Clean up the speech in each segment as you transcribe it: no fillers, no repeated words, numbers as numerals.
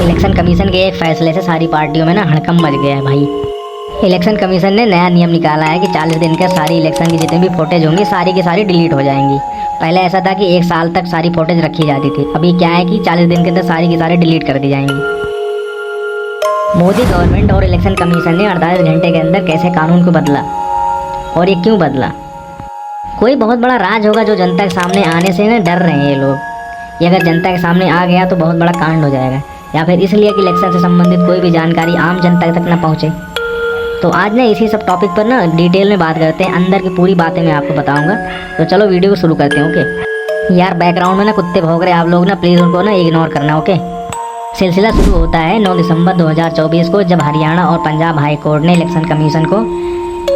Election commission के एक फैसले से सारी पार्टियों में ना हड़कंप मच गया है भाई। इलेक्शन कमीशन ने नया नियम निकाला है कि 40 दिन के सारी इलेक्शन की जितनी भी फुटेज होंगी सारी की सारी डिलीट हो जाएंगी। पहले ऐसा था कि 1 साल तक सारी फुटेज रखी जाती थी, अभी क्या है कि 40 दिन के अंदर सारी की सारी डिलीट कर दी जाएंगी। मोदी गवर्नमेंट और इलेक्शन कमीशन ने 48 घंटे के अंदर कैसे कानून को बदला और ये क्यों बदला। कोई बहुत बड़ा राज होगा जो जनता के सामने आने से ना डर रहे हैं ये लोग। ये अगर जनता के सामने आ गया तो बहुत बड़ा कांड हो जाएगा, या फिर इसलिए कि इलेक्शन से संबंधित कोई भी जानकारी आम जनता तक ना पहुंचे। तो आज ना इसी सब टॉपिक पर ना डिटेल में बात करते हैं, अंदर की पूरी बातें मैं आपको बताऊंगा। तो चलो वीडियो को शुरू करते हैं। ओके यार, बैकग्राउंड में ना कुत्ते भौंक रहे, आप लोग ना प्लीज़ उनको ना इग्नोर करना। ओके, सिलसिला शुरू होता है 9 दिसंबर 2024 को, जब हरियाणा और पंजाब हाई कोर्ट ने इलेक्शन कमीशन को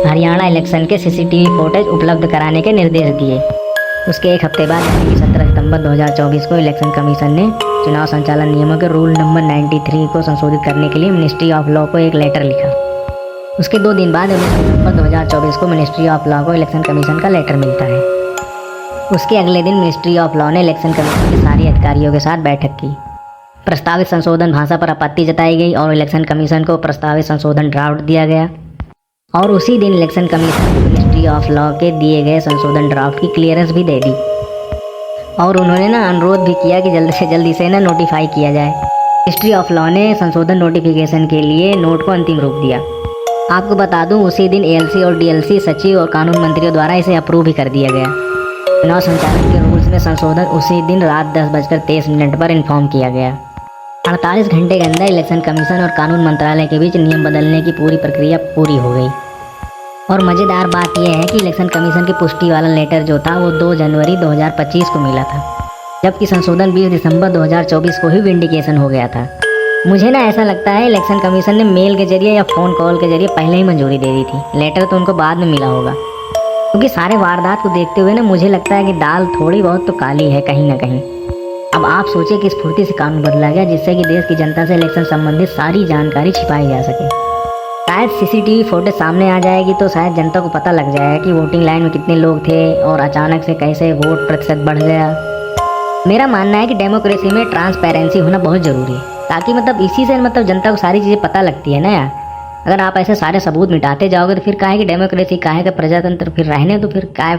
हरियाणा इलेक्शन के CCTV फुटेज उपलब्ध कराने के निर्देश दिए। उसके एक हफ्ते बाद यानी कि 17 सितंबर 2024 को इलेक्शन कमीशन ने चुनाव संचालन नियमों के रूल नंबर 93 को संशोधित करने के लिए मिनिस्ट्री ऑफ लॉ को एक लेटर लिखा। उसके 2 दिन बाद 19 दिसंबर 2024 को मिनिस्ट्री ऑफ लॉ को इलेक्शन कमीशन का लेटर मिलता है। उसके अगले दिन मिनिस्ट्री ऑफ लॉ ने इलेक्शन कमीशन के सारे अधिकारियों के साथ बैठक की। प्रस्तावित संशोधन भाषा पर आपत्ति जताई गई और इलेक्शन कमीशन को प्रस्तावित संशोधन ड्राफ्ट दिया गया। और उसी दिन इलेक्शन कमीशन ने मिनिस्ट्री ऑफ लॉ के दिए गए संशोधन ड्राफ्ट की क्लियरेंस भी दे दी। और उन्होंने ना अनुरोध भी किया कि जल्द से जल्द इसे ना नोटिफाई किया जाए। मिनिस्ट्री ऑफ लॉ ने संशोधन नोटिफिकेशन के लिए नोट को अंतिम रूप दिया। आपको बता दूं, उसी दिन ALC और DLC सचिव और कानून मंत्रियों द्वारा इसे अप्रूव भी कर दिया गया। चुनाव संचालन के रूल्स में संशोधन उसी दिन रात 10:23 पर इन्फॉर्म किया गया। 48 घंटे के अंदर इलेक्शन कमीशन और कानून मंत्रालय के बीच नियम बदलने की पूरी प्रक्रिया पूरी हो गई। और मज़ेदार बात यह है कि इलेक्शन कमीशन की पुष्टि वाला लेटर जो था वो 2 जनवरी 2025 को मिला था, जबकि संशोधन 20 दिसंबर 2024 को ही विंडिकेशन हो गया था। मुझे ना ऐसा लगता है इलेक्शन कमीशन ने मेल के जरिए या फ़ोन कॉल के जरिए पहले ही मंजूरी दे दी थी, लेटर तो उनको बाद में मिला होगा। क्योंकि सारे वारदात को देखते हुए ना मुझे लगता है कि दाल थोड़ी बहुत तो काली है कहीं ना कहीं। अब आप सोचिए कि इस फुर्ती से कानून बदला गया जिससे कि देश की जनता से इलेक्शन संबंधित सारी जानकारी छिपाई जा सके। शायद CCTV फुटेज सामने आ जाएगी तो शायद जनता को पता लग जाएगा कि वोटिंग लाइन में कितने लोग थे और अचानक से कैसे वोट प्रतिशत बढ़ गया। मेरा मानना है कि डेमोक्रेसी में ट्रांसपेरेंसी होना बहुत ज़रूरी है, ताकि इसी से जनता को सारी चीज़ें पता लगती है ना यार। अगर आप ऐसे सारे सबूत मिटाते जाओगे तो फिर काहे की डेमोक्रेसी, काहे का प्रजातंत्र फिर रहने, तो फिर काहे